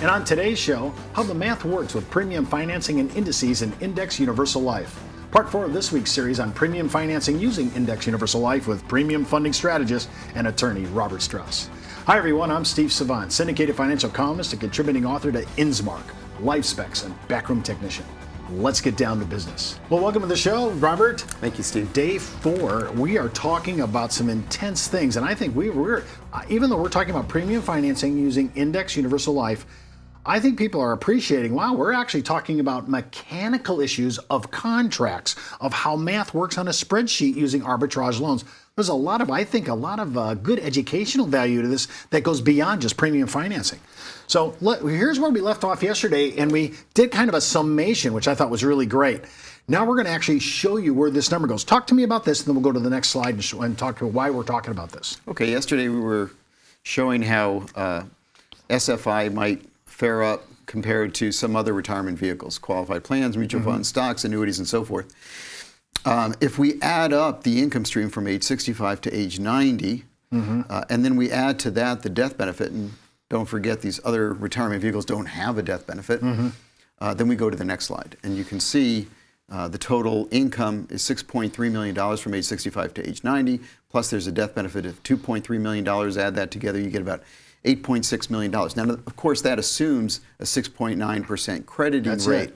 And on today's show, how the math works with premium financing and indices in Index Universal Life. Part 4 of this week's series on premium financing using Index Universal Life with premium funding strategist and attorney Robert Strauss. Hi everyone, I'm Steve Savant, syndicated financial columnist and contributing author to Innsmark, Life Specs, and Backroom Technician. Let's get down to business. Well, welcome to the show, Robert. Thank you, Steve. Day 4, we are talking about some intense things, and I think we're even though we're talking about premium financing using Index Universal Life, I think people are appreciating, wow, we're actually talking about mechanical issues of contracts, of how math works on a spreadsheet using arbitrage loans. There's a lot of good educational value to this that goes beyond just premium financing. So here's where we left off yesterday, and we did kind of a summation, which I thought was really great. Now we're going to actually show you where this number goes. Talk to me about this, and then we'll go to the next slide and talk about why we're talking about this. Okay, yesterday we were showing how SFI might fare up compared to some other retirement vehicles, qualified plans, mutual funds, stocks, annuities, and so forth. If we add up the income stream from age 65 to age 90, and then we add to that the death benefit, and don't forget these other retirement vehicles don't have a death benefit, then we go to the next slide. And you can see the total income is $6.3 million from age 65 to age 90, plus there's a death benefit of $2.3 million. Add that together, you get about $8.6 million. Now, of course, that assumes a 6.9% crediting rate,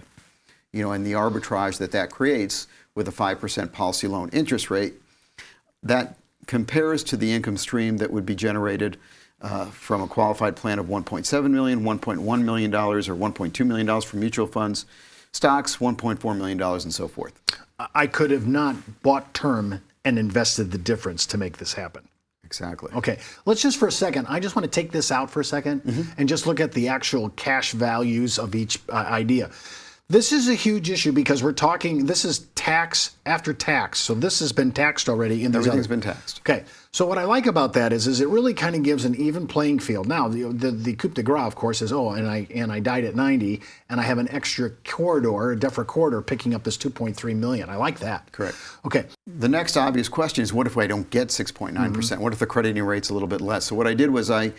and the arbitrage that creates with a 5% policy loan interest rate. That compares to the income stream that would be generated from a qualified plan of $1.7 million, $1.1 million, or $1.2 million from mutual funds, stocks, $1.4 million, and so forth. I could have not bought term and invested the difference to make this happen. Exactly. Okay, let's just for a second, I just want to take this out for a second and just look at the actual cash values of each idea. This is a huge issue because we're talking, this is tax after tax. So this has been taxed already. Everything's been taxed. Okay, so what I like about that is it really kind of gives an even playing field. Now, the coup de grace, of course, is, and I died at 90, and I have an extra corridor, a deferred corridor, picking up this $2.3 million. I like that. Correct. Okay. The next obvious question is, what if I don't get 6.9%? What if the crediting rate's a little bit less? So what I did was I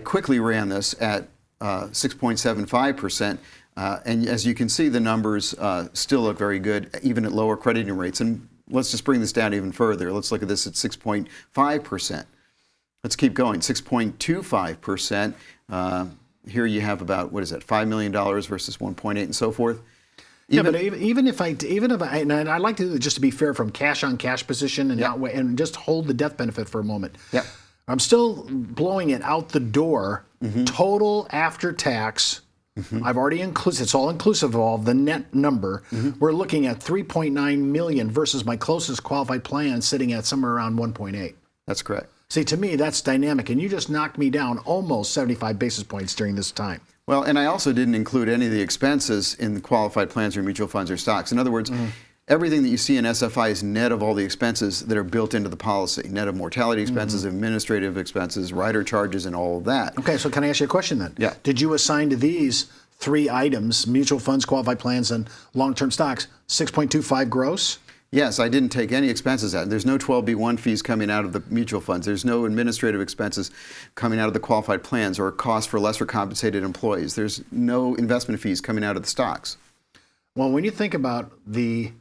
quickly ran this at 6.75%. And as you can see, the numbers still look very good, even at lower crediting rates. And let's just bring this down even further. Let's look at this at 6.5%. Let's keep going. 6.25%. Here you have about, $5 million versus 1.8 and so forth. But even if I, and I'd like to do it just to be fair from cash on cash position and and just hold the death benefit for a moment. Yep. I'm still blowing it out the door. Total after tax. I've already included, it's all inclusive of all the net number. We're looking at 3.9 million versus my closest qualified plan sitting at somewhere around 1.8. That's correct. See, to me, that's dynamic, and you just knocked me down almost 75 basis points during this time. Well, and I also didn't include any of the expenses in the qualified plans or mutual funds or stocks. In other words, everything that you see in SFI is net of all the expenses that are built into the policy, net of mortality expenses, administrative expenses, rider charges, and all of that. Okay, so can I ask you a question then? Yeah. Did you assign to these 3 items, mutual funds, qualified plans, and long-term stocks, 6.25 gross? Yes, I didn't take any expenses out. There's no 12B1 fees coming out of the mutual funds. There's no administrative expenses coming out of the qualified plans or cost for lesser compensated employees. There's no investment fees coming out of the stocks. Well, when you think about the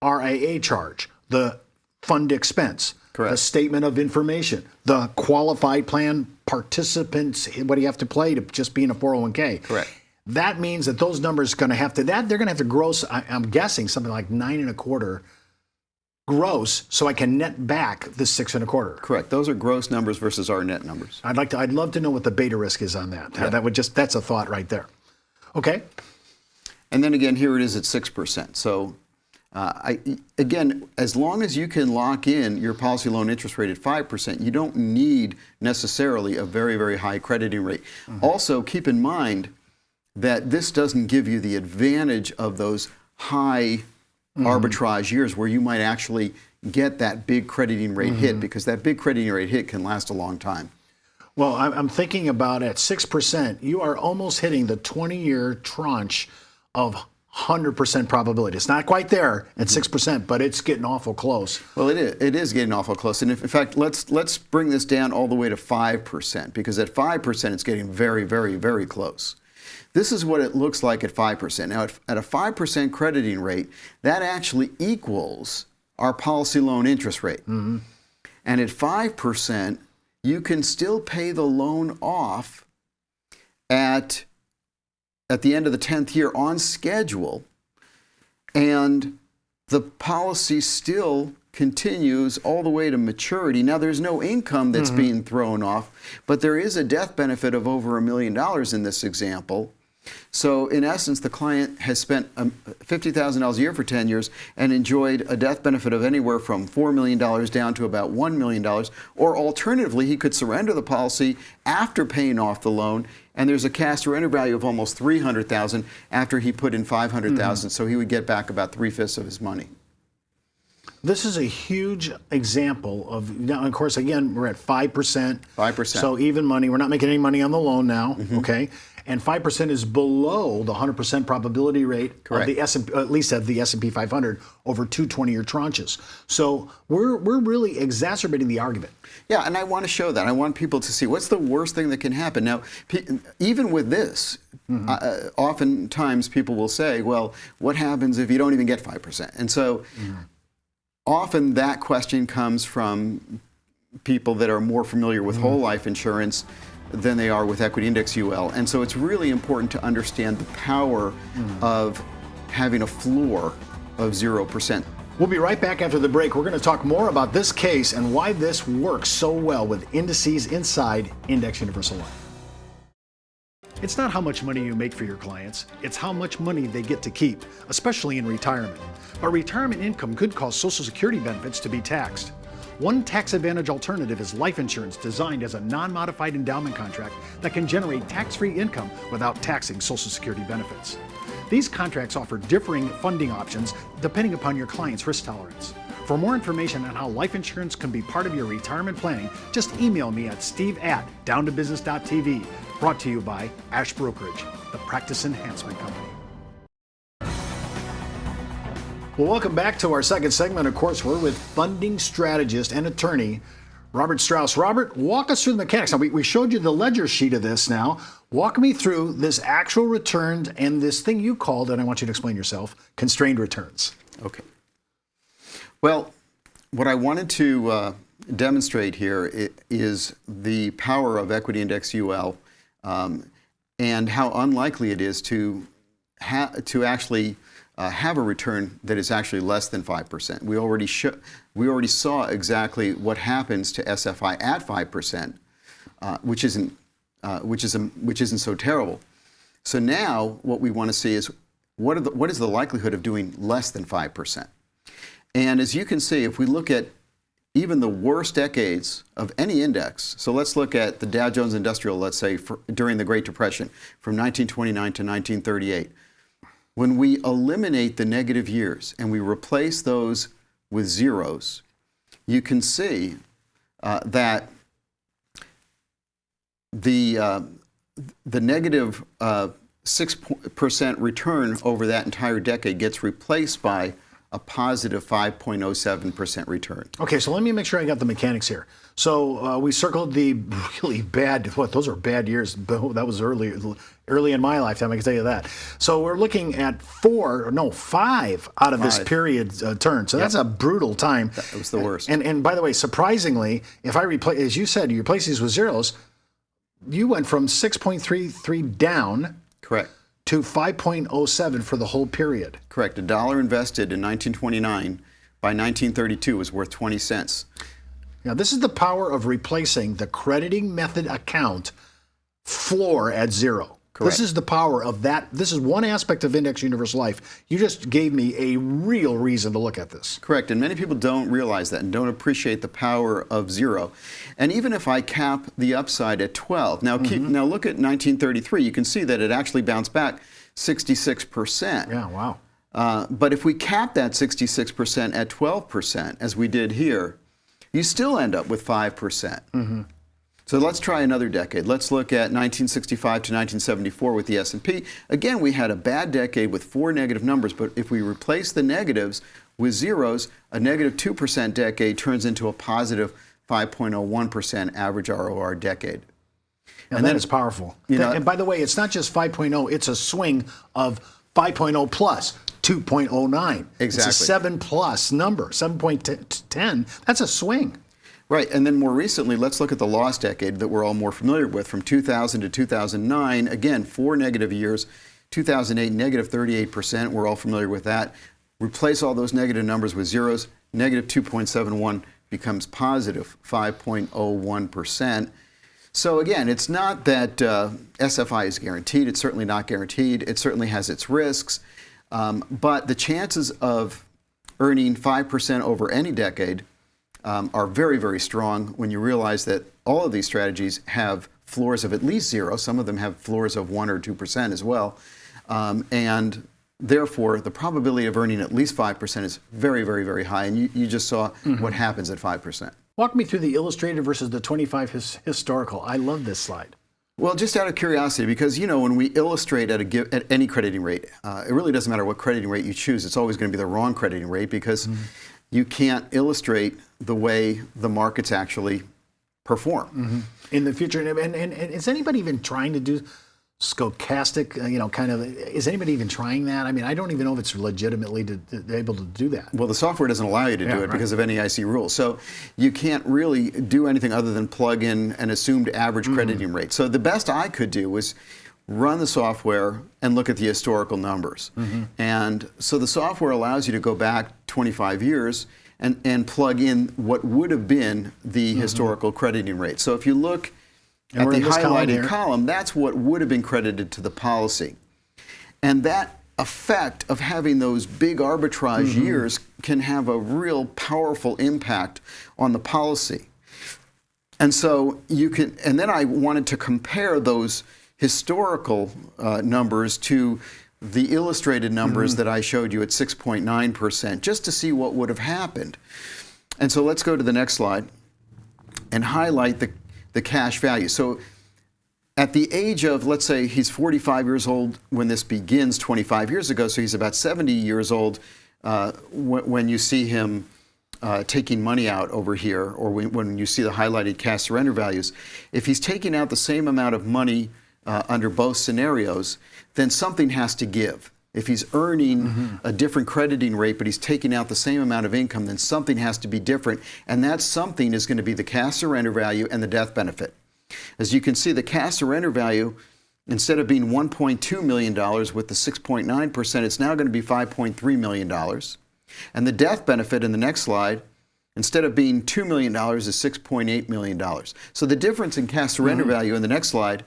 RIA charge, the fund expense, correct, the statement of information, the qualified plan participants, what do you have to play to just be in a 401k? Correct. That means that those numbers are going to have to, they're going to have to gross, I'm guessing something like 9.25 gross, so I can net back the 6.25. Correct. Those are gross numbers versus our net numbers. I'd love to know what the beta risk is on that. Yeah. That's a thought right there. Okay. And then again, here it is at 6%. So again, as long as you can lock in your policy loan interest rate at 5%, you don't need necessarily a very, very high crediting rate. Also, keep in mind that this doesn't give you the advantage of those high arbitrage years where you might actually get that big crediting rate hit, because that big crediting rate hit can last a long time. Well, I'm thinking about at 6%, you are almost hitting the 20-year tranche of 100% probability. It's not quite there at 6%, but it's getting awful close. Well, it is getting awful close. And in fact, let's bring this down all the way to 5%, because at 5%, it's getting very, very, very close. This is what it looks like at 5%. Now, at a 5% crediting rate, that actually equals our policy loan interest rate. And at 5%, you can still pay the loan off at the end of the 10th year on schedule, and the policy still continues all the way to maturity. Now, there's no income that's being thrown off, but there is a death benefit of over $1 million in this example. So in essence, the client has spent $50,000 a year for 10 years and enjoyed a death benefit of anywhere from $4 million down to about $1 million. Or alternatively, he could surrender the policy after paying off the loan, and there's a cash surrender value of almost $300,000 after he put in $500,000. So he would get back about 3/5 of his money. This is a huge example of, now, of course, again, we're at 5%. 5%. So even money. We're not making any money on the loan now, okay? And 5% is below the 100% probability rate of the S&P, at least of the S&P 500 over two 20-year tranches. So we're really exacerbating the argument. Yeah, and I want to show that. I want people to see what's the worst thing that can happen. Now, even with this, oftentimes people will say, well, what happens if you don't even get 5%? And so often that question comes from people that are more familiar with whole life insurance than they are with equity index UL. And so it's really important to understand the power of having a floor of 0%. We'll be right back after the break. We're going to talk more about this case and why this works so well with indices inside Index Universal Life. It's not how much money you make for your clients, it's how much money they get to keep, especially in retirement. But retirement income could cause Social Security benefits to be taxed. One tax advantage alternative is life insurance designed as a non-modified endowment contract that can generate tax-free income without taxing Social Security benefits. These contracts offer differing funding options depending upon your client's risk tolerance. For more information on how life insurance can be part of your retirement planning, just email me at steve@downtobusiness.tv. Brought to you by Ash Brokerage, the practice enhancement company. Well, welcome back to our second segment. Of course, we're with funding strategist and attorney Robert Strauss. Robert, walk us through the mechanics. Now, we showed you the ledger sheet of this now. Walk me through this actual returns and this thing you called, and I want you to explain yourself, constrained returns. Okay. Well, what I wanted to demonstrate here is the power of equity index UL and how unlikely it is to actually have a return that is actually less than 5%. We already saw exactly what happens to SFI at 5%, which isn't so terrible. So now what we want to see is what is the likelihood of doing less than 5%? And as you can see, if we look at even the worst decades of any index, so let's look at the Dow Jones Industrial, let's say during the Great Depression from 1929 to 1938. When we eliminate the negative years and we replace those with zeros, you can see that the negative 6% return over that entire decade gets replaced by a positive 5.07% return. Okay, so let me make sure I got the mechanics here. So we circled the really bad, those are bad years. That was early in my lifetime, I can tell you that. So we're looking at 5 out of this period turn. So that's a brutal time. That was the worst. And by the way, surprisingly, if I replace, as you said, you replace these with zeros, you went from 6.33 down. Correct. To 5.07 for the whole period. Correct. $1 invested in 1929 by 1932 was worth 20 cents. Now, this is the power of replacing the crediting method account floor at zero. Correct. This is the power of that. This is one aspect of Index Universal Life. You just gave me a real reason to look at this. Correct. And many people don't realize that and don't appreciate the power of zero. And even if I cap the upside at 12, now now look at 1933. You can see that it actually bounced back 66%. Yeah, wow. But if we cap that 66% at 12%, as we did here, you still end up with 5%. So let's try another decade. Let's look at 1965 to 1974 with the S&P. Again, we had a bad decade with 4 negative numbers, but if we replace the negatives with zeros, a negative 2% decade turns into a positive 5.01% average ROR decade. And that is powerful. And by the way, it's not just 5.0, it's a swing of 5.0 plus 2.09. Exactly. It's a 7 plus number, 7.10. That's a swing. Right, and then more recently, let's look at the lost decade that we're all more familiar with, from 2000 to 2009. Again, 4 negative years. 2008, negative 38%. We're all familiar with that. Replace all those negative numbers with zeros. Negative 2.71 becomes positive 5.01%. So again, it's not that SFI is guaranteed. It's certainly not guaranteed. It certainly has its risks. But the chances of earning 5% over any decade are very, very strong when you realize that all of these strategies have floors of at least 0. Some of them have floors of 1 or 2% as well. And therefore, the probability of earning at least 5% is very, very, very high. And you just saw what happens at 5%. Walk me through the illustrated versus the 25 historical. I love this slide. Well, just out of curiosity, because, when we illustrate at any crediting rate, it really doesn't matter what crediting rate you choose. It's always going to be the wrong crediting rate because you can't illustrate the way the markets actually perform. In the future. And is anybody even trying to do stochastic, is anybody even trying that? I mean, I don't even know if it's legitimately able to do that. Well, the software doesn't allow you to do it because of NAIC rules. So you can't really do anything other than plug in an assumed average crediting rate. So the best I could do was run the software and look at the historical numbers. And so the software allows you to go back 25 years and plug in what would have been the historical crediting rate. So if you look at the highlighted column, that's what would have been credited to the policy. And that effect of having those big arbitrage years can have a real powerful impact on the policy. And so and then I wanted to compare those historical numbers to the illustrated numbers that I showed you at 6.9%, just to see what would have happened. And so let's go to the next slide and highlight the cash value. So at the age of, let's say he's 45 years old when this begins 25 years ago, so he's about 70 years old when you see him taking money out over here, or when you see the highlighted cash surrender values. If he's taking out the same amount of money under both scenarios, then something has to give. If he's earning a different crediting rate, but he's taking out the same amount of income, then something has to be different. And that something is going to be the cash surrender value and the death benefit. As you can see, the cash surrender value, instead of being $1.2 million with the 6.9%, it's now going to be $5.3 million. And the death benefit in the next slide, instead of being $2 million, is $6.8 million. So the difference in cash surrender value in the next slide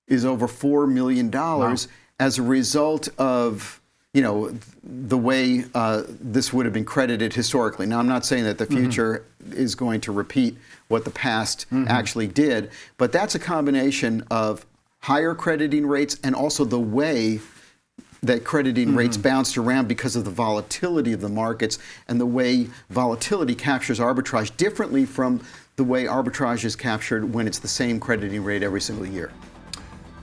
is over $4 million. Wow. As a result of, the way this would have been credited historically. Now, I'm not saying that the future is going to repeat what the past actually did, but that's a combination of higher crediting rates and also the way that crediting rates bounced around because of the volatility of the markets and the way volatility captures arbitrage differently from the way arbitrage is captured when it's the same crediting rate every single year.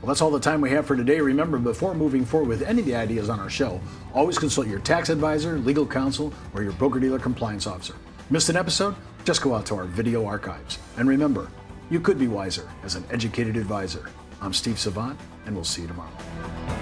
Well, that's all the time we have for today. Remember, before moving forward with any of the ideas on our show, always consult your tax advisor, legal counsel, or your broker-dealer compliance officer. Missed an episode? Just go out to our video archives. And remember, you could be wiser as an educated advisor. I'm Steve Savant, and we'll see you tomorrow.